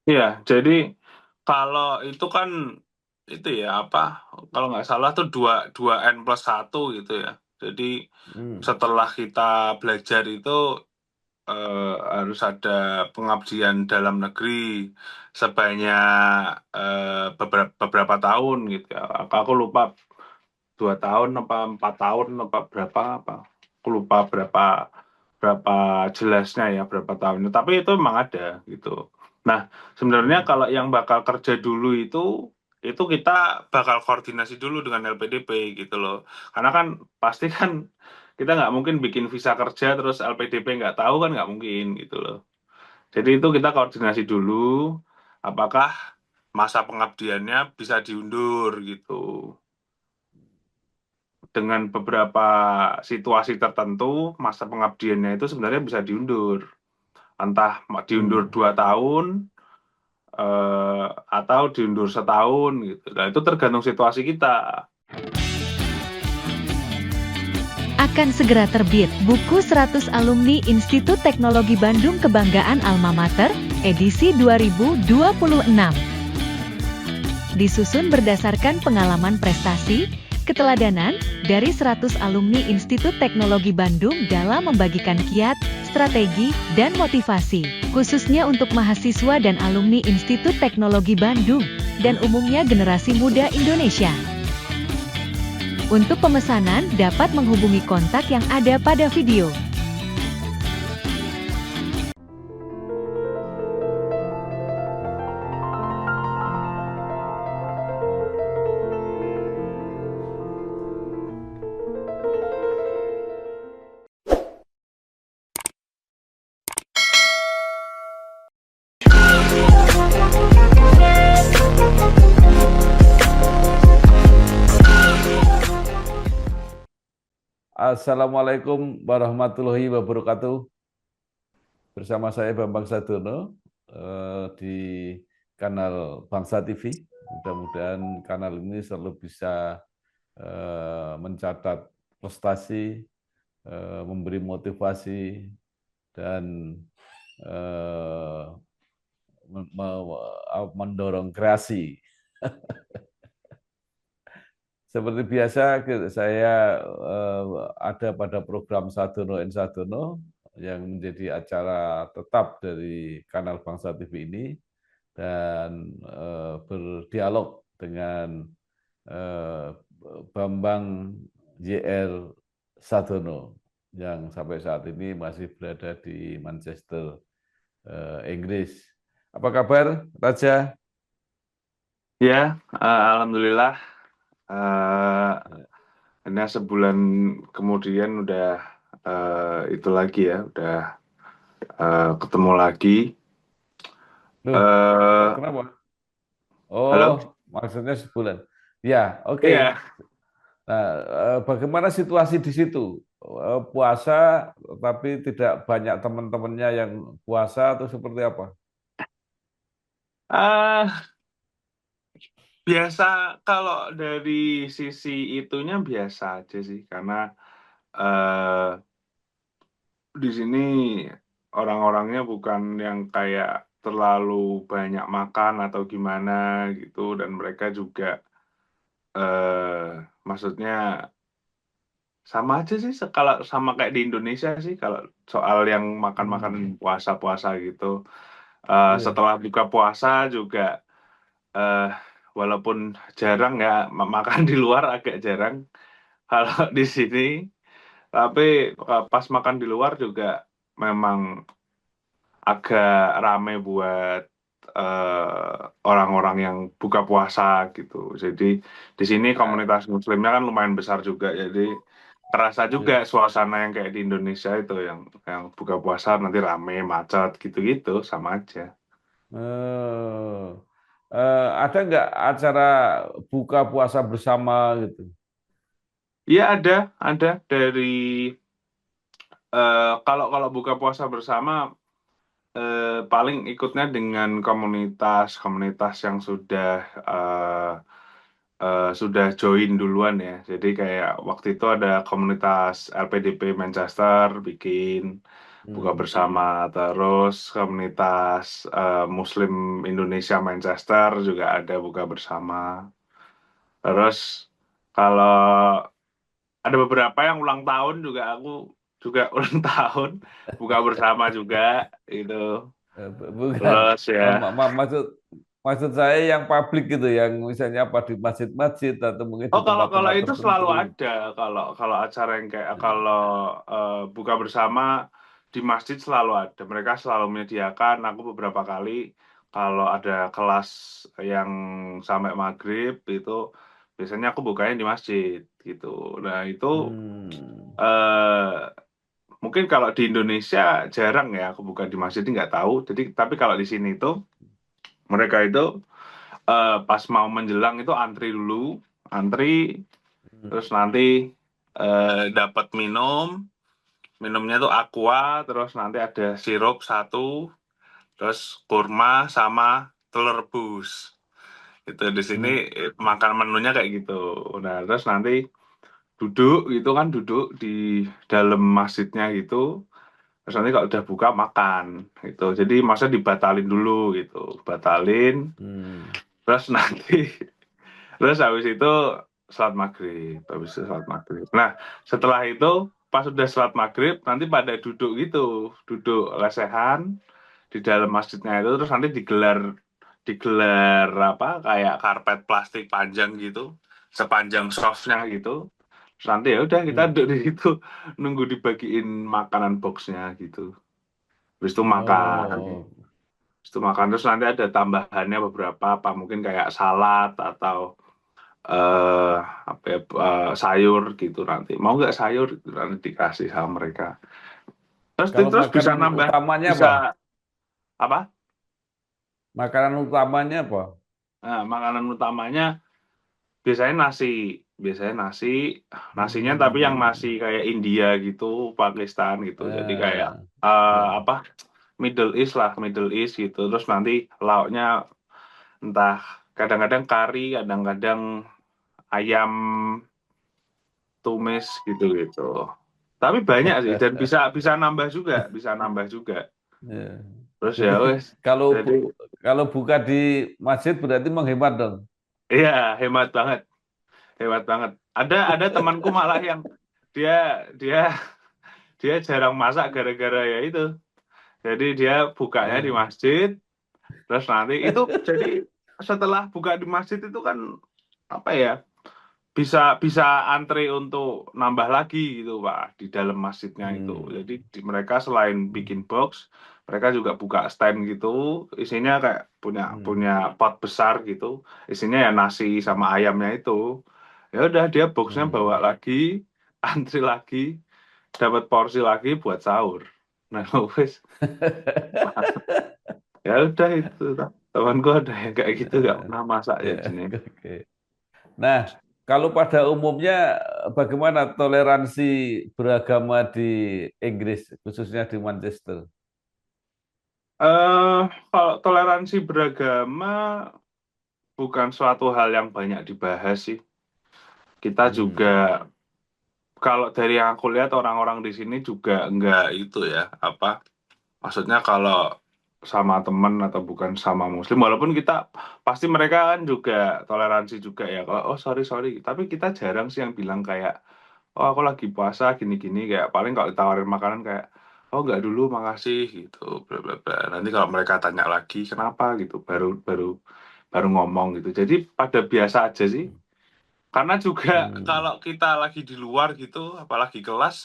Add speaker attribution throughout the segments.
Speaker 1: Iya, jadi kalau itu kan itu ya apa? Kalau nggak salah tuh dua N+1 gitu ya. Jadi
Speaker 2: Hmm.
Speaker 1: setelah kita belajar itu harus ada pengabdian dalam negeri sebanyak beberapa tahun gitu ya. Aku lupa 2 tahun apa 4 tahun apa berapa apa. Aku lupa berapa berapa jelasnya ya berapa tahunnya. Tapi itu memang ada gitu. Nah, sebenarnya
Speaker 2: Hmm.
Speaker 1: kalau yang bakal kerja dulu itu kita bakal koordinasi dulu dengan LPDP gitu loh. Karena kan pasti kan kita nggak mungkin bikin visa kerja terus LPDP nggak tahu kan nggak mungkin gitu loh. Jadi itu kita koordinasi dulu apakah masa pengabdiannya bisa diundur gitu. Dengan beberapa situasi tertentu masa pengabdiannya itu sebenarnya bisa diundur. Entah diundur
Speaker 2: Hmm.
Speaker 1: 2 tahun atau diundur setahun gitu. Nah, itu tergantung situasi kita.
Speaker 3: Akan segera terbit buku 100 Alumni Institut Teknologi Bandung Kebanggaan Alma Mater, edisi 2026. Disusun berdasarkan pengalaman prestasi, keteladanan, dari 100 alumni Institut Teknologi Bandung dalam membagikan kiat, strategi, dan motivasi, khususnya untuk mahasiswa dan alumni Institut Teknologi Bandung, dan umumnya generasi muda Indonesia. Untuk pemesanan dapat menghubungi kontak yang ada pada video.
Speaker 2: Assalamualaikum warahmatullahi wabarakatuh. Bersama saya Bambang Sadono di kanal Bangsa TV. Mudah-mudahan kanal ini selalu bisa mencatat prestasi, memberi motivasi, dan eh, mendorong kreasi. Seperti biasa, saya ada pada program Sadono and Sadono yang menjadi acara tetap dari kanal Bangsa TV ini dan berdialog dengan eh, Bambang JR Sadono yang sampai saat ini masih berada di Manchester, Inggris. Apa kabar, Raja?
Speaker 1: Ya, alhamdulillah. eh Ini sebulan kemudian udah itu lagi ya, udah ketemu lagi.
Speaker 2: Loh,
Speaker 1: eh
Speaker 2: kenapa?
Speaker 1: Halo?
Speaker 2: Oh, maksudnya sebulan. Ya, oke.
Speaker 1: Iya.
Speaker 2: Nah, bagaimana situasi di situ? Puasa, tapi tidak banyak teman-temannya yang puasa atau seperti apa?
Speaker 1: ah Biasa kalau dari sisi itunya biasa aja sih, karena eh di sini orang-orangnya bukan yang kayak terlalu banyak makan atau gimana gitu, dan mereka juga maksudnya sama aja sih kalau sama kayak di Indonesia sih kalau soal yang makan-makan
Speaker 2: Hmm,
Speaker 1: puasa-puasa gitu.
Speaker 2: iya.
Speaker 1: Setelah buka puasa juga eh walaupun jarang ya makan di luar agak jarang kalau di sini, tapi pas makan di luar juga memang agak rame buat orang-orang yang buka puasa gitu. Jadi di sini
Speaker 2: Ya,
Speaker 1: komunitas Muslimnya kan lumayan besar juga, jadi terasa juga
Speaker 2: iya.
Speaker 1: suasana yang kayak di Indonesia itu yang buka puasa nanti rame macet gitu-gitu sama aja.
Speaker 2: Eh, ada nggak acara buka puasa bersama gitu?
Speaker 1: Iya ada dari kalau kalau buka puasa bersama paling ikutnya dengan komunitas-komunitas yang sudah join duluan ya. Jadi kayak waktu itu ada komunitas LPDP Manchester bikin. buka
Speaker 2: Hmm.
Speaker 1: bersama. Terus komunitas Muslim Indonesia Manchester juga ada buka bersama. Terus kalau ada beberapa yang ulang tahun juga aku juga ulang tahun buka bersama juga itu.
Speaker 2: Bukan.
Speaker 1: Terus ya,
Speaker 2: Maksud maksud saya yang publik gitu, yang misalnya apa di masjid-masjid atau mungkin di
Speaker 1: oh kalau kalau
Speaker 2: tempat-tempat
Speaker 1: itu
Speaker 2: tertentu.
Speaker 1: selalu ada kalau kalau acara yang kayak kalau buka bersama di masjid selalu ada. Mereka selalu menyediakan. Aku beberapa kali kalau ada kelas yang sampai maghrib itu biasanya aku bukanya di masjid gitu. Nah itu
Speaker 2: Hmm.
Speaker 1: eh mungkin kalau di Indonesia jarang ya aku buka di masjid nggak tahu. Jadi tapi kalau di sini itu mereka itu pas mau menjelang itu antri dulu, antri terus nanti dapat minumnya tuh aqua, terus nanti ada sirup satu, terus kurma sama telur rebus. Itu di sini
Speaker 2: Hmm.
Speaker 1: makan menunya kayak gitu. Nah, terus nanti duduk gitu kan, duduk di dalam masjidnya gitu. Terus nanti kalau udah buka makan gitu. Jadi masa dibatalin dulu gitu, batalin.
Speaker 2: Hmm.
Speaker 1: Terus nanti terus habis itu sholat maghrib, habis itu sholat maghrib. Nah, setelah itu pas sudah sholat maghrib, nanti pada duduk gitu, duduk lesehan di dalam masjidnya itu, terus nanti digelar digelar apa kayak karpet plastik panjang gitu, sepanjang softnya gitu. Terus nanti ya udah kita
Speaker 2: Hmm.
Speaker 1: duduk di situ nunggu dibagiin makanan boxnya gitu. Habis itu makan,
Speaker 2: Oh.
Speaker 1: terus nanti ada tambahannya beberapa apa mungkin kayak salad atau eh apa ya, sayur gitu nanti mau nggak sayur gitu, nanti dikasih sama mereka terus
Speaker 2: Kalau
Speaker 1: terus bisa
Speaker 2: makanan
Speaker 1: nambah
Speaker 2: utamanya apa?
Speaker 1: bisa apa
Speaker 2: Makanan utamanya apa?
Speaker 1: makanan utamanya biasanya nasi nasinya tapi yang nasi
Speaker 2: Hmm.
Speaker 1: kayak India gitu Pakistan gitu jadi kayak
Speaker 2: Eh, ya.
Speaker 1: apa Middle East gitu terus nanti lauknya entah kadang-kadang kari kadang-kadang ayam tumis gitu gitu. Tapi banyak sih dan bisa bisa nambah juga.
Speaker 2: Ya.
Speaker 1: Terus ya
Speaker 2: Jadi
Speaker 1: wes,
Speaker 2: kalau
Speaker 1: jadi
Speaker 2: kalau buka di masjid berarti menghemat dong.
Speaker 1: iya hemat banget, hemat banget. Ada temanku malah yang dia dia dia jarang masak gara-gara ya itu. Jadi dia bukanya di
Speaker 2: Eh.
Speaker 1: masjid, terus nanti itu jadi setelah buka di masjid itu kan apa ya bisa bisa antri untuk nambah lagi gitu Pak di dalam masjidnya itu.
Speaker 2: Hmm.
Speaker 1: Jadi mereka selain bikin box, mereka juga buka stand gitu, isinya kayak punya
Speaker 2: Hmm.
Speaker 1: punya pot besar gitu, isinya ya nasi sama ayamnya itu. Ya udah dia boxnya bawa
Speaker 2: Hmm.
Speaker 1: lagi, antri lagi, dapat porsi lagi buat sahur. Nah wes ya udah itu temanku ada yang kayak gitu nggak
Speaker 2: Eh,
Speaker 1: pernah masak ya
Speaker 2: ya,
Speaker 1: sini.
Speaker 2: oke. Nah, kalau pada umumnya bagaimana toleransi beragama di Inggris, khususnya di Manchester?
Speaker 1: eh Kalau toleransi beragama bukan suatu hal yang banyak dibahas sih. Kita
Speaker 2: Hmm.
Speaker 1: juga, kalau dari yang aku lihat orang-orang di sini juga enggak itu ya, apa, maksudnya kalau sama teman atau bukan sama muslim, walaupun kita, pasti mereka kan juga toleransi juga ya, kalau, oh sorry, sorry, tapi kita jarang sih yang bilang kayak, oh aku lagi puasa, gini-gini, kayak paling kalau ditawarin makanan kayak, oh enggak dulu, makasih, gitu, bla bla bla. Nanti kalau mereka tanya lagi, kenapa gitu, baru baru baru ngomong gitu. Jadi pada biasa aja sih. Karena juga
Speaker 2: Hmm.
Speaker 1: kalau kita lagi di luar gitu, apalagi kelas,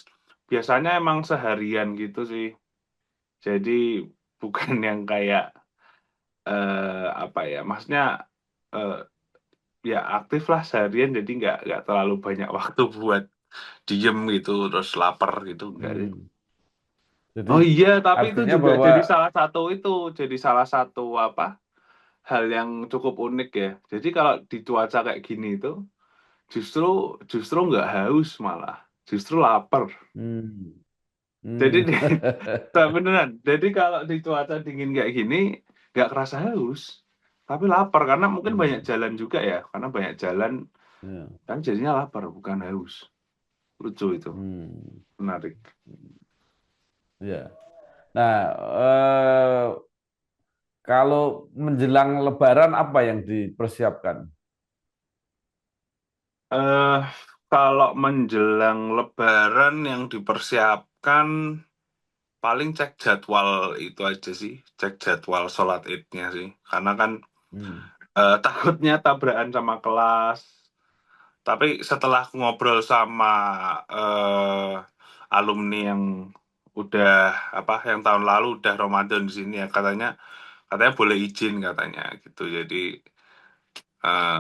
Speaker 1: biasanya emang seharian gitu sih. Jadi bukan yang kayak apa ya, maksudnya eh, ya aktif lah seharian, jadi nggak terlalu banyak waktu buat diem gitu, terus lapar gitu, enggak sih.
Speaker 2: Hmm. Jadi
Speaker 1: Oh iya, tapi itu
Speaker 2: artinya
Speaker 1: juga
Speaker 2: bahwa
Speaker 1: jadi salah satu apa hal yang cukup unik ya. Jadi kalau di cuaca kayak gini itu justru justru nggak haus malah, justru lapar.
Speaker 2: hmm.
Speaker 1: Jadi
Speaker 2: Hmm.
Speaker 1: beneran. Jadi kalau di cuaca dingin kayak gini, nggak kerasa haus, tapi lapar karena mungkin banyak
Speaker 2: Hmm.
Speaker 1: jalan juga ya. Karena banyak jalan,
Speaker 2: Ya.
Speaker 1: kan jadinya lapar bukan haus. Lucu itu,
Speaker 2: Hmm.
Speaker 1: menarik.
Speaker 2: Ya. Nah, eh, kalau menjelang Lebaran apa yang dipersiapkan?
Speaker 1: eh Kalau menjelang Lebaran yang dipersiapkan paling cek jadwal itu aja sih, cek jadwal sholat Idnya sih. Karena kan
Speaker 2: Hmm.
Speaker 1: takutnya tabrakan sama kelas. Tapi setelah ngobrol sama eh, alumni yang udah apa, yang tahun lalu udah Ramadan di sini ya, katanya boleh izin katanya gitu. Jadi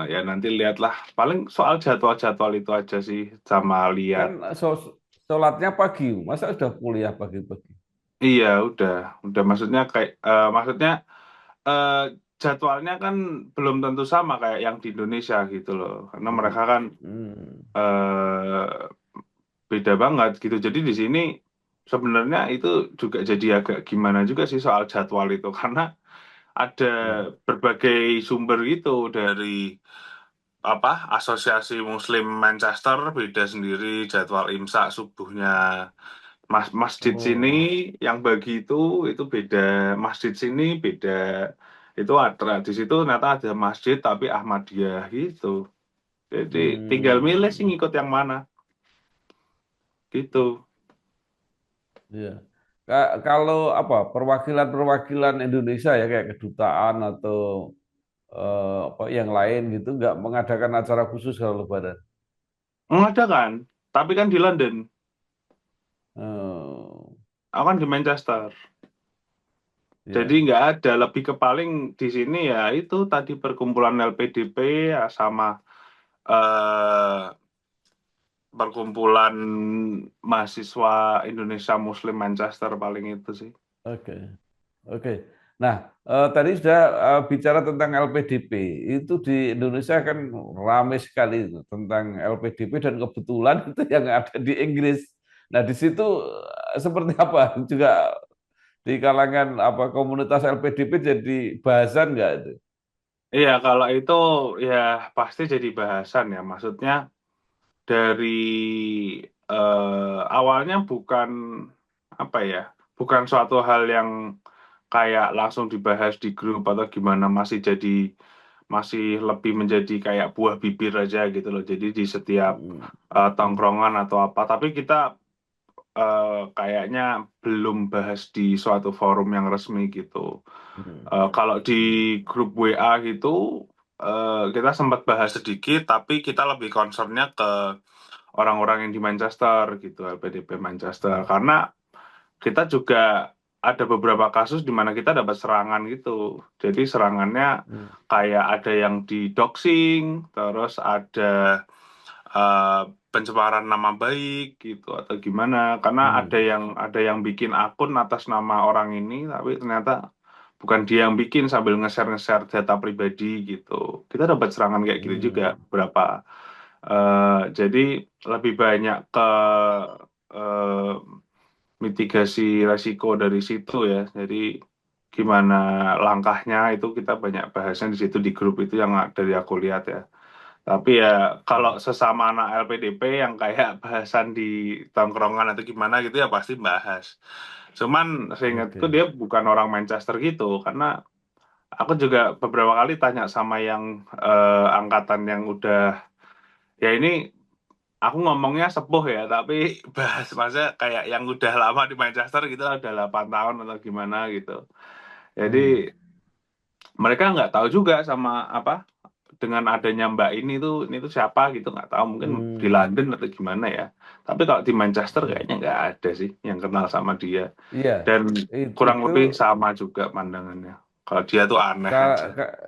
Speaker 1: ya nanti lihatlah. Paling soal jadwal-jadwal itu aja sih, sama lihat.
Speaker 2: Kan sholatnya pagi, masa sudah kuliah pagi-pagi?
Speaker 1: Iya, udah maksudnya kayak maksudnya eh, jadwalnya kan belum tentu sama kayak yang di Indonesia gitu loh. Karena mereka kan
Speaker 2: Hmm.
Speaker 1: eh, beda banget gitu. Jadi di sini sebenarnya itu juga jadi agak gimana juga sih soal jadwal itu karena ada
Speaker 2: Hmm.
Speaker 1: berbagai sumber gitu dari apa Asosiasi Muslim Manchester beda sendiri jadwal imsak subuhnya. Masjid sini
Speaker 2: Oh.
Speaker 1: yang bagi itu beda, masjid sini beda. Itu ada di situ ternyata ada masjid tapi Ahmadiyah gitu. Jadi tinggal milih sih
Speaker 2: Hmm.
Speaker 1: ngikut yang mana gitu.
Speaker 2: Iya. Kalau apa perwakilan-perwakilan Indonesia ya kayak kedutaan atau apa yang lain gitu nggak mengadakan acara khusus kalau Lebaran.
Speaker 1: Mengadakan, tapi kan di London.
Speaker 2: Eh,
Speaker 1: Aku kan di Manchester. Jadi
Speaker 2: ya,
Speaker 1: nggak ada, lebih ke paling di sini ya itu tadi perkumpulan LPDP ya, sama eh, perkumpulan mahasiswa Indonesia Muslim Manchester paling itu sih.
Speaker 2: oke, oke. Nah, tadi sudah bicara tentang LPDP. Itu di Indonesia kan ramai sekali itu tentang LPDP dan kebetulan itu yang ada di Inggris. Nah, di situ seperti apa? Juga di kalangan apa komunitas LPDP jadi bahasan nggak itu?
Speaker 1: Iya, kalau itu ya pasti jadi bahasan ya. Maksudnya dari awalnya bukan apa ya, bukan suatu hal yang kayak langsung dibahas di grup atau gimana, masih lebih menjadi kayak buah bibir aja gitu loh. Jadi di setiap
Speaker 2: Hmm.
Speaker 1: tongkrongan atau apa, tapi kita kayaknya belum bahas di suatu forum yang resmi gitu.
Speaker 2: Hmm.
Speaker 1: Kalau di
Speaker 2: Hmm.
Speaker 1: grup WA gitu, kita sempat bahas sedikit, tapi kita lebih concernnya ke orang-orang yang di Manchester gitu, LPDP Manchester.
Speaker 2: Hmm.
Speaker 1: Karena kita juga ada beberapa kasus di mana kita dapat serangan gitu. Jadi serangannya
Speaker 2: Hmm.
Speaker 1: kayak ada yang di doxing, terus ada eh, pencemaran nama baik gitu atau gimana. Karena
Speaker 2: Hmm.
Speaker 1: ada yang bikin akun atas nama orang ini, tapi ternyata bukan dia yang bikin sambil nge-share data pribadi gitu. Kita dapat serangan kayak gitu juga
Speaker 2: Hmm.
Speaker 1: berapa. Jadi lebih banyak ke eh, mitigasi resiko dari situ ya. Jadi gimana langkahnya itu kita banyak bahasnya di situ di grup itu yang dari aku lihat ya. Tapi ya kalau
Speaker 2: Hmm.
Speaker 1: sesama anak LPDP yang kayak bahasan di tongkrongan atau gimana gitu ya pasti bahas. Cuman seingatku
Speaker 2: Oke.
Speaker 1: dia bukan orang Manchester gitu karena aku juga beberapa kali tanya sama yang angkatan yang udah ya ini aku ngomongnya sepuh ya tapi bahas masa kayak yang udah lama di Manchester gitu udah 8 tahun atau gimana gitu. Jadi
Speaker 2: Hmm.
Speaker 1: mereka nggak tahu juga sama apa dengan adanya Mbak ini tuh siapa gitu nggak tahu mungkin di
Speaker 2: Hmm.
Speaker 1: London atau gimana ya. Tapi kalau di Manchester
Speaker 2: Ya.
Speaker 1: kayaknya nggak ada sih yang kenal sama dia
Speaker 2: Iya,
Speaker 1: dan kurang
Speaker 2: itu
Speaker 1: lebih sama juga pandangannya. Kalau dia tuh aneh aja.
Speaker 2: ka-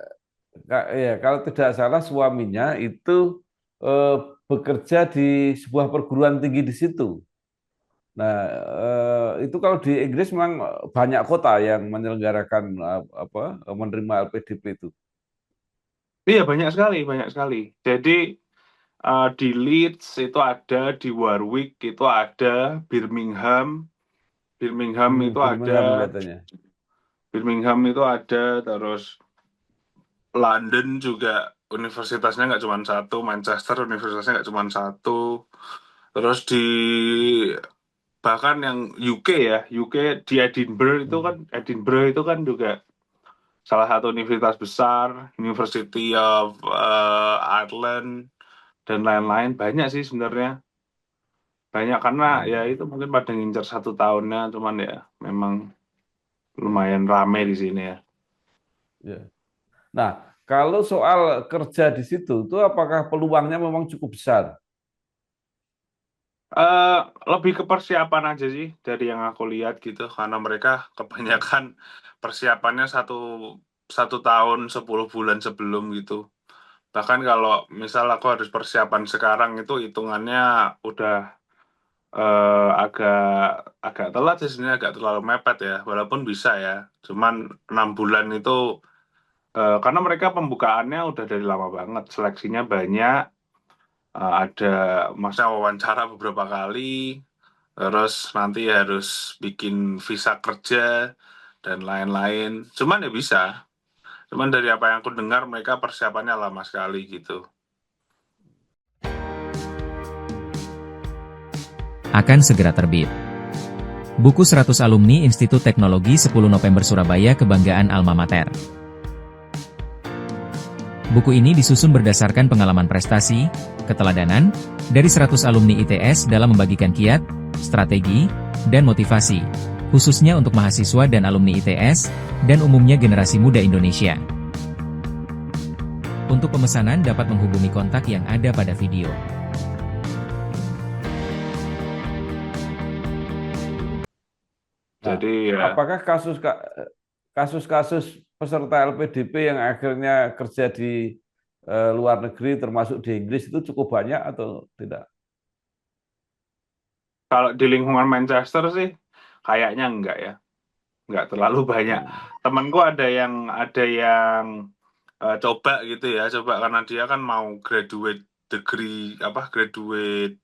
Speaker 2: ka- ya, kalau tidak salah suaminya itu eh, bekerja di sebuah perguruan tinggi di situ. Nah, itu kalau di Inggris memang banyak kota yang menyelenggarakan apa menerima LPDP itu.
Speaker 1: Iya banyak sekali, banyak sekali. Jadi di Leeds itu ada, di Warwick itu ada, Birmingham, Birmingham itu ada,
Speaker 2: Birmingham katanya.
Speaker 1: terus London juga universitasnya nggak cuma satu, Manchester universitasnya nggak cuma satu, terus di bahkan yang UK ya, UK di Edinburgh itu kan juga salah satu universitas besar, University of Ireland dan lain-lain. Banyak sih sebenarnya, banyak karena ya
Speaker 2: Hmm,
Speaker 1: itu mungkin pada ngincer 1 tahunnya, cuman ya memang lumayan rame di sini ya.
Speaker 2: ya. Nah, kalau soal kerja di situ, itu apakah peluangnya memang cukup besar?
Speaker 1: Eh Lebih ke persiapan aja sih dari yang aku lihat gitu, karena mereka kebanyakan persiapannya 1 tahun 10 bulan sebelum gitu. Bahkan kalau misal aku harus persiapan sekarang itu hitungannya udah agak agak telat sih sebenarnya, agak terlalu mepet ya, walaupun bisa ya. Cuman 6 bulan itu karena mereka pembukaannya udah dari lama banget, seleksinya banyak, ada masa wawancara beberapa kali, terus nanti harus bikin visa kerja dan lain-lain. Cuman ya bisa. Cuman dari apa yang aku dengar mereka persiapannya lama sekali gitu.
Speaker 4: Akan segera terbit. Buku 100 Alumni Institut Teknologi 10 November Surabaya Kebanggaan Alma Mater. Buku ini disusun berdasarkan pengalaman prestasi, keteladanan, dari 100 alumni ITS dalam membagikan kiat, strategi, dan motivasi, khususnya untuk mahasiswa dan alumni ITS, dan umumnya generasi muda Indonesia. Untuk pemesanan dapat menghubungi kontak yang ada pada video.
Speaker 2: Nah,
Speaker 1: Jadi ya
Speaker 2: apakah kasus-kasus peserta LPDP yang akhirnya kerja di luar negeri, termasuk di Inggris, itu cukup banyak atau tidak?
Speaker 1: kalau di lingkungan Manchester sih kayaknya enggak ya, enggak terlalu banyak.
Speaker 2: Hmm.
Speaker 1: Temanku ada yang coba gitu ya, coba karena dia kan mau graduate degree apa graduate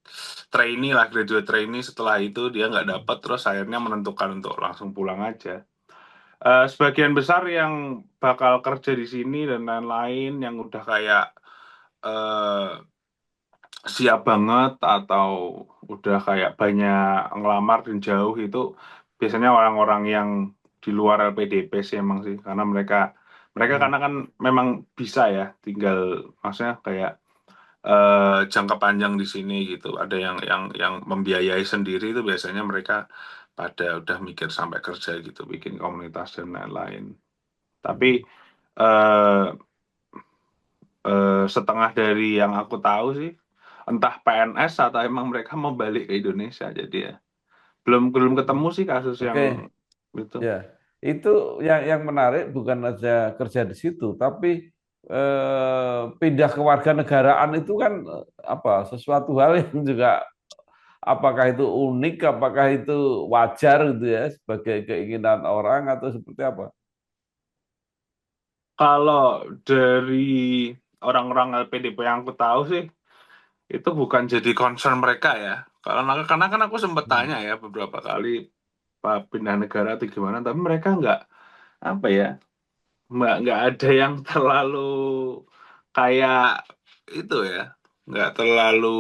Speaker 1: graduate trainee, setelah itu dia nggak dapat, terus akhirnya menentukan untuk langsung pulang aja. Sebagian besar yang bakal kerja di sini dan lain-lain yang udah kayak eh, siap banget atau udah kayak banyak ngelamar dan jauh itu biasanya orang-orang yang di luar LPDP sih emang sih, karena mereka mereka
Speaker 2: Hmm.
Speaker 1: karena kan memang bisa ya, tinggal maksudnya kayak jangka panjang di sini gitu, ada yang membiayai sendiri, itu biasanya mereka pada udah mikir sampai kerja gitu, bikin komunitas dan lain-lain. Tapi eh, setengah dari yang aku tahu sih entah PNS atau emang mereka mau balik ke Indonesia, jadi ya belum belum ketemu sih kasus yang
Speaker 2: Oke,
Speaker 1: itu.
Speaker 2: ya, itu yang menarik bukan aja kerja di situ, tapi pindah ke warga negaraan itu kan apa sesuatu hal yang juga apakah itu unik, apakah itu wajar gitu ya sebagai keinginan orang atau seperti apa?
Speaker 1: Kalau dari orang-orang LPDP yang aku tahu sih itu bukan jadi concern mereka ya, karena kan aku sempat
Speaker 2: Hmm.
Speaker 1: tanya ya beberapa kali Pak pindah negara atau gimana, tapi mereka nggak apa ya, nggak ada yang terlalu kayak itu ya, nggak terlalu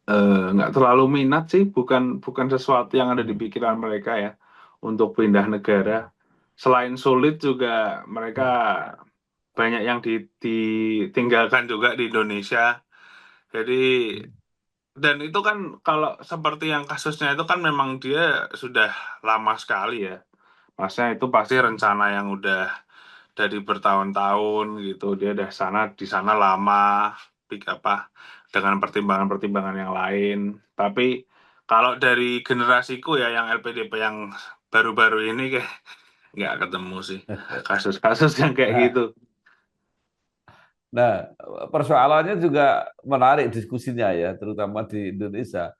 Speaker 1: nggak terlalu minat sih, bukan bukan sesuatu yang ada di
Speaker 2: Hmm.
Speaker 1: pikiran mereka ya untuk pindah negara. Selain sulit juga mereka banyak yang ditinggalkan juga di Indonesia. Jadi dan itu kan kalau seperti yang kasusnya itu kan memang dia sudah lama sekali ya. Maksudnya itu pasti rencana yang udah dari bertahun-tahun gitu. Dia udah di sana lama, apa dengan pertimbangan-pertimbangan yang lain. Tapi kalau dari generasiku ya yang LPDP yang baru-baru ini kayak nggak ketemu sih kasus-kasus yang kayak
Speaker 2: Nah,
Speaker 1: gitu.
Speaker 2: nah, persoalannya juga menarik diskusinya ya, terutama di Indonesia.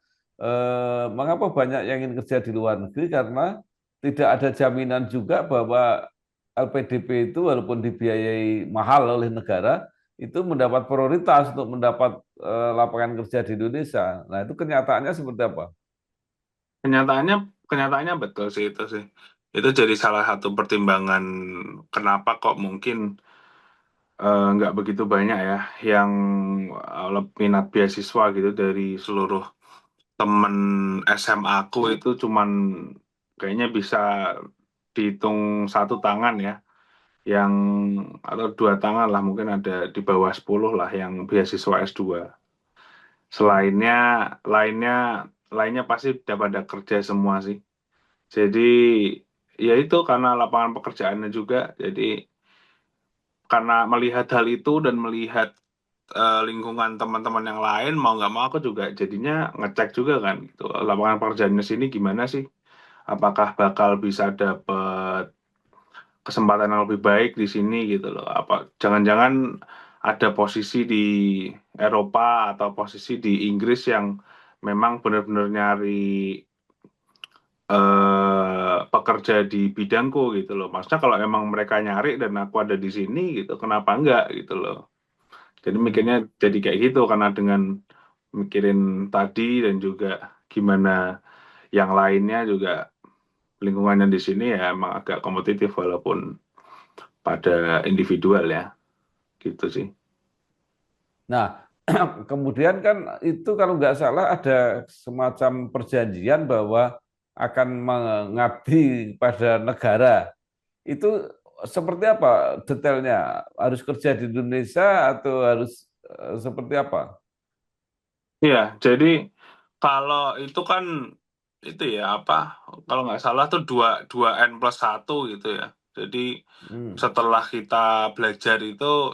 Speaker 2: Mengapa banyak yang ingin kerja di luar negeri? Karena tidak ada jaminan juga bahwa LPDP itu walaupun dibiayai mahal oleh negara, itu mendapat prioritas untuk mendapat lapangan kerja di Indonesia. Nah, itu kenyataannya seperti apa?
Speaker 1: Kenyataannya kenyataannya betul sih itu sih. Itu jadi salah satu pertimbangan kenapa kok mungkin nggak begitu banyak ya yang minat beasiswa gitu dari seluruh temen SMA aku itu cuman kayaknya bisa dihitung satu tangan ya, yang atau dua tangan lah, mungkin ada di bawah 10 lah yang beasiswa S2. Selainnya, lainnya, lainnya pasti udah pada kerja semua sih. Jadi ya itu karena lapangan pekerjaannya juga. Jadi karena melihat hal itu dan melihat lingkungan teman-teman yang lain, mau nggak mau aku juga jadinya ngecek juga kan gitu. Lapangan pekerjaannya sini gimana sih? Apakah bakal bisa dapet kesempatan yang lebih baik di sini gitu loh. Apa jangan-jangan ada posisi di Eropa atau posisi di Inggris yang memang benar-benar nyari pekerja di bidangku gitu loh. Maksudnya kalau emang mereka nyari dan aku ada di sini gitu, kenapa enggak gitu loh. Jadi
Speaker 2: Hmm.
Speaker 1: mikirnya jadi kayak gitu karena dengan mikirin tadi dan juga gimana yang lainnya juga lingkungannya di sini ya emang agak kompetitif walaupun pada individual ya gitu sih.
Speaker 2: Nah, kemudian kan itu kalau nggak salah ada semacam perjanjian bahwa akan mengabdi pada negara. Itu seperti apa detailnya? Harus kerja di Indonesia atau harus seperti apa?
Speaker 1: Iya, jadi kalau itu kan itu ya apa kalau nggak salah tuh dua dua N+1 gitu ya. Jadi
Speaker 2: Hmm.
Speaker 1: setelah kita belajar itu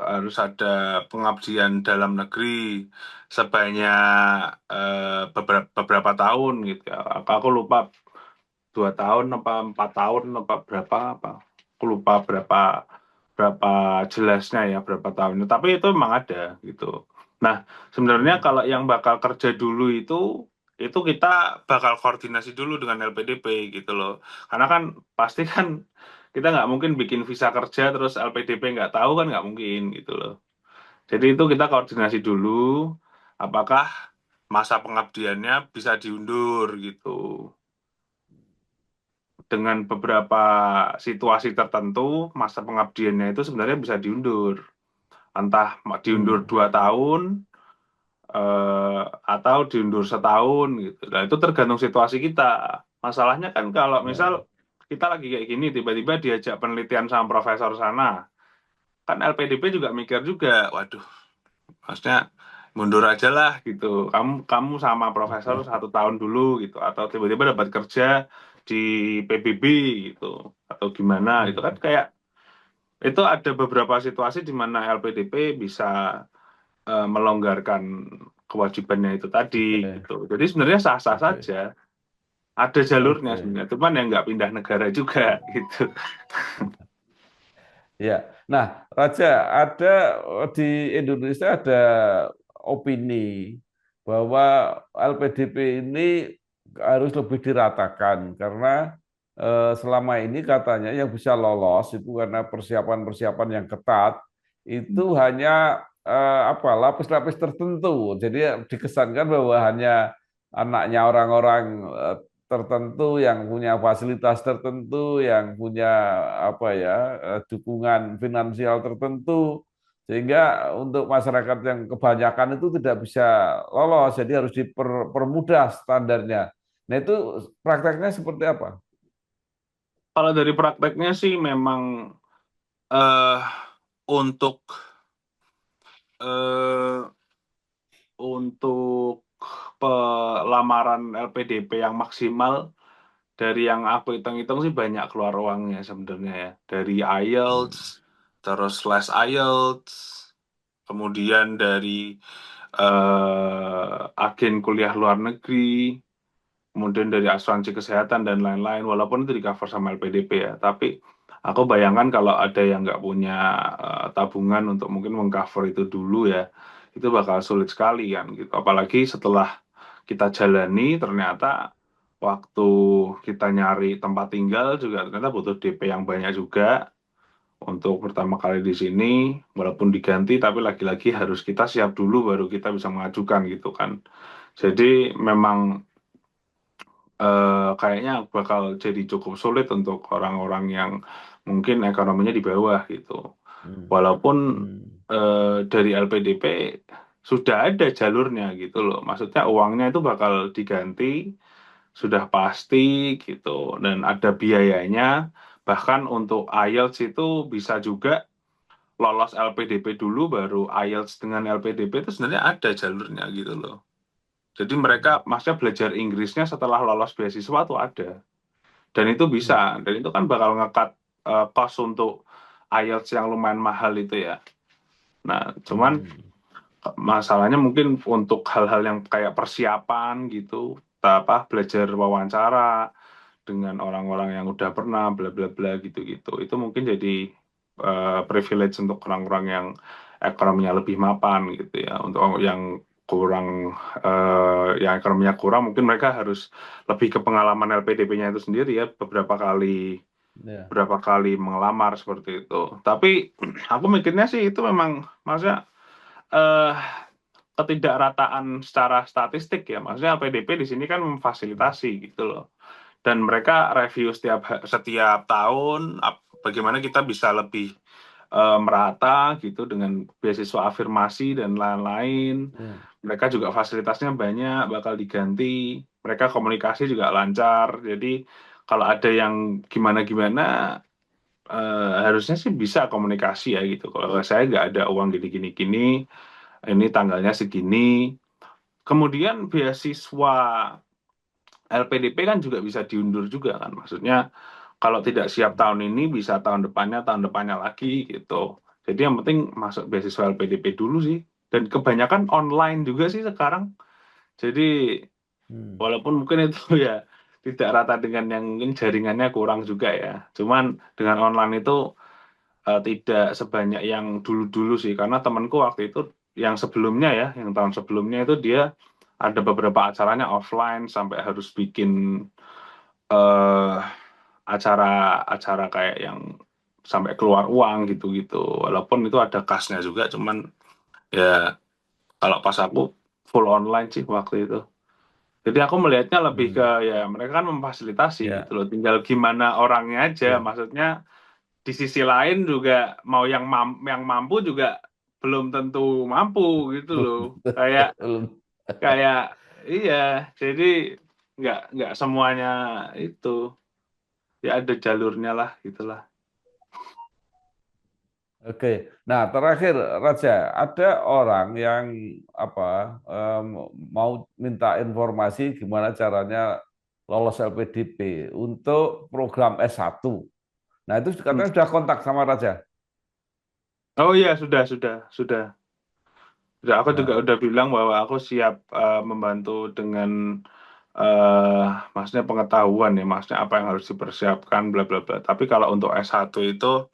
Speaker 1: harus ada pengabdian dalam negeri sebanyak beberapa tahun gitu ya. Aku lupa 2 tahun apa 4 tahun apa berapa apa. Aku lupa berapa berapa jelasnya ya berapa tahunnya. Tapi itu memang ada gitu. Nah, sebenarnya
Speaker 2: Hmm.
Speaker 1: kalau yang bakal kerja dulu itu kita bakal koordinasi dulu dengan LPDP gitu loh. Karena kan pasti kan kita nggak mungkin bikin visa kerja terus LPDP nggak tahu kan nggak mungkin gitu loh. Jadi itu kita koordinasi dulu apakah masa pengabdiannya bisa diundur gitu. Dengan beberapa situasi tertentu masa pengabdiannya itu sebenarnya bisa diundur. Entah diundur
Speaker 2: Hmm.
Speaker 1: 2 tahun atau diundur setahun gitu. Nah, itu tergantung situasi kita. Masalahnya kan kalau
Speaker 2: Ya.
Speaker 1: misal kita lagi kayak gini, tiba-tiba diajak penelitian sama profesor sana, kan LPDP juga mikir juga, waduh, maksudnya mundur aja lah gitu. Kamu sama profesor 1 tahun dulu gitu, atau tiba-tiba dapat kerja di PBB gitu, atau gimana itu kan
Speaker 2: Hmm.
Speaker 1: kayak itu ada beberapa situasi di mana LPDP bisa melonggarkan kewajibannya itu tadi
Speaker 2: Oke,
Speaker 1: gitu. Jadi sebenarnya sah-sah
Speaker 2: oke,
Speaker 1: saja. Ada jalurnya
Speaker 2: oke.
Speaker 1: sebenarnya, cuman yang nggak pindah negara juga gitu.
Speaker 2: Ya, nah Raja, ada di Indonesia ada opini bahwa LPDP ini harus lebih diratakan karena selama ini katanya yang bisa lolos itu karena persiapan-persiapan yang ketat itu hanya apa lapis-lapis tertentu. Jadi dikesankan bahwa hanya anaknya orang-orang tertentu yang punya fasilitas tertentu, yang punya apa ya dukungan finansial tertentu, sehingga untuk masyarakat yang kebanyakan itu tidak bisa lolos, jadi harus dipermudah standarnya. Nah itu prakteknya seperti apa?
Speaker 1: Kalau dari prakteknya sih memang eh untuk eh untuk pelamaran LPDP yang maksimal dari yang aku hitung-hitung sih banyak keluar uangnya sebenarnya ya. Dari
Speaker 2: Hmm.
Speaker 1: IELTS, terus les IELTS, kemudian dari agen kuliah luar negeri, kemudian dari asuransi kesehatan dan lain-lain, walaupun itu di cover sama LPDP ya. Tapi aku bayangkan kalau ada yang nggak punya tabungan untuk mungkin mengcover itu dulu ya, itu bakal sulit sekali kan gitu. Apalagi setelah kita jalani ternyata waktu kita nyari tempat tinggal juga ternyata butuh DP yang banyak juga untuk pertama kali di sini, walaupun diganti tapi lagi-lagi harus kita siap dulu baru kita bisa mengajukan gitu kan. Jadi memang kayaknya bakal jadi cukup sulit untuk orang-orang yang mungkin ekonominya di bawah gitu.
Speaker 2: Hmm.
Speaker 1: Walaupun
Speaker 2: Hmm.
Speaker 1: dari LPDP sudah ada jalurnya gitu loh. Maksudnya uangnya itu bakal diganti, sudah pasti gitu, dan ada biayanya. Bahkan untuk IELTS itu bisa juga lolos LPDP dulu, baru IELTS dengan LPDP itu sebenarnya ada jalurnya gitu loh. Jadi mereka maksudnya belajar Inggrisnya setelah lolos beasiswa tuh ada. Dan itu
Speaker 2: Hmm.
Speaker 1: bisa, dan itu kan bakal ngekat cost untuk IELTS yang lumayan mahal itu ya. Nah, cuman
Speaker 2: Hmm.
Speaker 1: masalahnya mungkin untuk hal-hal yang kayak persiapan gitu, apa belajar wawancara dengan orang-orang yang udah pernah bla bla bla gitu-gitu. Itu mungkin jadi privilege untuk orang-orang yang ekonominya lebih mapan gitu ya. Untuk yang kurang yang ekonominya kurang, mungkin mereka harus lebih ke pengalaman LPDP-nya itu sendiri ya,
Speaker 2: Ya.
Speaker 1: berapa kali mengelamar seperti itu. Tapi aku mikirnya sih itu memang maksudnya eh, ketidakrataan secara statistik ya. Maksudnya LPDP di sini kan memfasilitasi gitu loh. Dan mereka review setiap tahun bagaimana kita bisa lebih merata gitu dengan beasiswa afirmasi dan lain-lain.
Speaker 2: Ya.
Speaker 1: Mereka juga fasilitasnya banyak, bakal diganti. Mereka komunikasi juga lancar. Jadi kalau ada yang gimana-gimana, harusnya sih bisa komunikasi ya gitu. Kalau saya nggak ada uang gini-gini, ini tanggalnya segini. Kemudian beasiswa LPDP kan juga bisa diundur juga kan. Maksudnya kalau tidak siap tahun ini bisa tahun depannya lagi gitu. Jadi yang penting masuk beasiswa LPDP dulu sih. Dan kebanyakan online juga sih sekarang. Jadi
Speaker 2: Hmm.
Speaker 1: walaupun mungkin itu ya tidak rata dengan yang mungkin jaringannya kurang juga ya. Cuman dengan online itu tidak sebanyak yang dulu-dulu sih. Karena temanku waktu itu yang sebelumnya ya, yang tahun sebelumnya itu dia ada beberapa acaranya offline sampai harus bikin eh acara-acara kayak yang sampai keluar uang gitu-gitu. Walaupun itu ada kasnya juga, cuman ya kalau pas aku full online sih waktu itu. Jadi aku melihatnya lebih ke
Speaker 2: Hmm.
Speaker 1: ya mereka kan memfasilitasi gitu
Speaker 2: Ya.
Speaker 1: loh. Tinggal gimana orangnya aja.
Speaker 2: Ya.
Speaker 1: Maksudnya di sisi lain juga mau yang mampu juga belum tentu mampu gitu loh. Kayak
Speaker 2: Belum.
Speaker 1: kayak iya. Jadi nggak semuanya itu ya ada jalurnya lah gitulah.
Speaker 2: Oke, nah terakhir Raja, ada orang yang apa mau minta informasi gimana caranya lolos LPDP untuk program S1. Nah itu
Speaker 1: Hmm.
Speaker 2: katanya sudah kontak sama Raja.
Speaker 1: Oh iya sudah. Sudah, aku juga
Speaker 2: Nah,
Speaker 1: udah bilang bahwa aku siap membantu dengan maksudnya pengetahuan ya, maksudnya apa yang harus dipersiapkan bla bla bla. Tapi kalau untuk S1 itu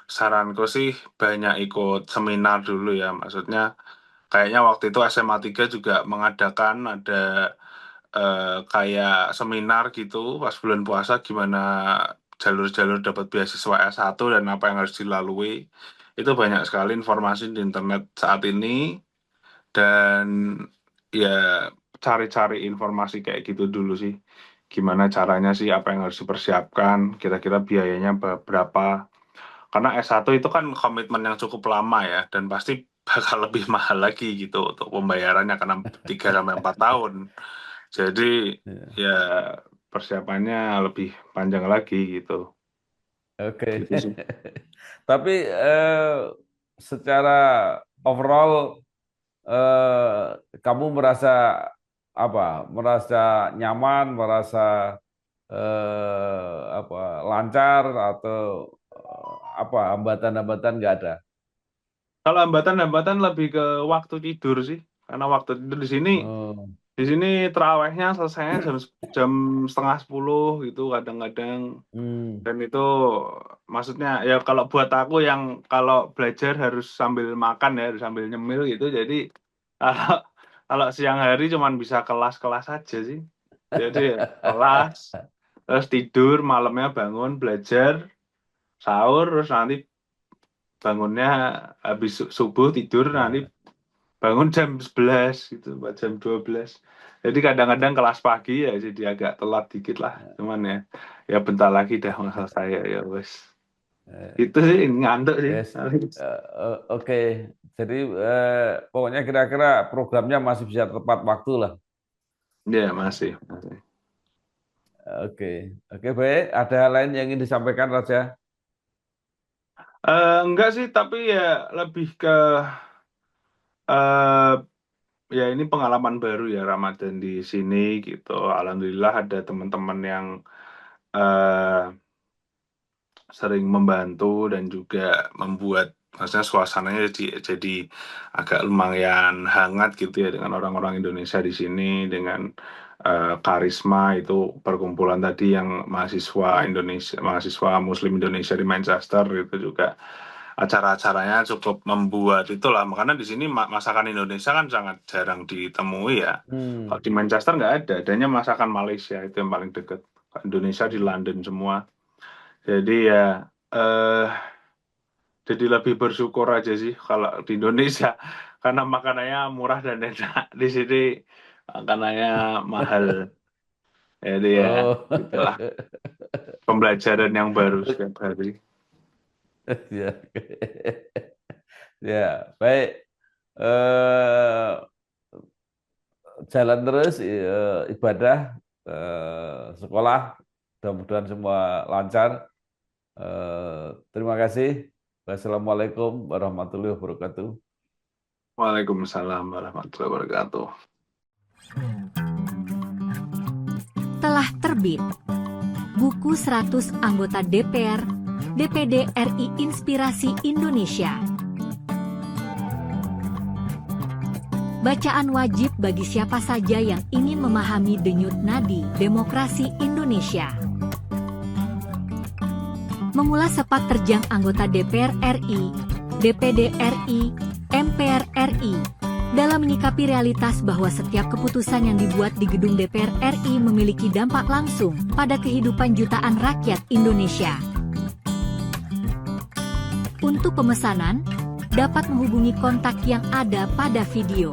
Speaker 1: saranku sih banyak ikut seminar dulu ya. Maksudnya kayaknya waktu itu SMA 3 juga mengadakan ada kayak seminar gitu pas bulan puasa gimana jalur-jalur dapat beasiswa S1 dan apa yang harus dilalui. Itu banyak sekali informasi di internet saat ini dan ya cari-cari informasi kayak gitu dulu sih. Gimana caranya sih, apa yang harus dipersiapkan, kira-kira biayanya berapa. Karena S1 itu kan komitmen yang cukup lama ya, dan pasti bakal lebih mahal lagi gitu untuk pembayarannya karena 3 sampai 4 tahun. Jadi
Speaker 2: ya.
Speaker 1: ya persiapannya lebih panjang lagi gitu.
Speaker 2: Oke.
Speaker 1: Gitu sih.
Speaker 2: Tapi secara overall kamu merasa apa? Merasa nyaman, merasa apa lancar atau apa hambatan-hambatan nggak ada?
Speaker 1: Kalau hambatan-hambatan lebih ke waktu tidur sih. Karena waktu tidur
Speaker 2: Oh.
Speaker 1: di sini terawihnya selesainya jam jam setengah 10 gitu kadang-kadang.
Speaker 2: Hmm.
Speaker 1: Dan itu maksudnya ya kalau buat aku yang kalau belajar harus sambil makan ya, harus sambil nyemil gitu. Jadi kalau kalau siang hari cuman bisa kelas-kelas aja sih. Jadi ya kelas, terus tidur, malamnya bangun, belajar, sahur, terus nanti bangunnya habis subuh tidur, nanti
Speaker 2: Ya.
Speaker 1: bangun jam 11 gitu, buat jam 12. Jadi kadang-kadang kelas pagi ya jadi agak telat dikit lah. Cuman ya bentar lagi dah masa saya ya wes. Itu sih ngantuk sih.
Speaker 2: Yes. Oke. Jadi pokoknya kira-kira programnya masih bisa tepat waktu lah.
Speaker 1: Ya masih.
Speaker 2: Oke. Oke, baik. Ada hal lain yang ingin disampaikan, Raja?
Speaker 1: Enggak sih, tapi ya lebih ke eh ya ini pengalaman baru ya Ramadan di sini gitu. Alhamdulillah ada teman-teman yang eh sering membantu dan juga membuat maksudnya suasananya jadi agak lumayan hangat gitu ya dengan orang-orang Indonesia di sini dengan karisma itu perkumpulan tadi yang mahasiswa Indonesia, mahasiswa Muslim Indonesia di Manchester itu juga acara-acaranya cukup membuat itulah makanya di sini masakan Indonesia kan sangat jarang ditemui ya. Kalau di Manchester nggak ada, adanya masakan Malaysia itu yang paling dekat. Indonesia di London semua. Jadi ya jadi lebih bersyukur aja sih kalau di Indonesia karena makanannya murah dan enak. Di sini makanannya mahal. Jadi ya
Speaker 2: Oh.
Speaker 1: itulah pembelajaran yang baru setiap hari.
Speaker 2: Ya. Ya, baik. Jalan terus ibadah, sekolah, mudah-mudahan semua lancar. Terima kasih. Wassalamualaikum warahmatullahi wabarakatuh.
Speaker 1: Waalaikumsalam warahmatullahi wabarakatuh.
Speaker 3: Telah terbit buku 100 anggota DPR DPD RI Inspirasi Indonesia. Bacaan wajib bagi siapa saja yang ingin memahami denyut nadi demokrasi Indonesia. Mengulas sepak terjang anggota DPR RI, DPD RI, MPR RI, dalam menyikapi realitas bahwa setiap keputusan yang dibuat di gedung DPR RI memiliki dampak langsung pada kehidupan jutaan rakyat Indonesia. Untuk pemesanan, dapat menghubungi kontak yang ada pada video.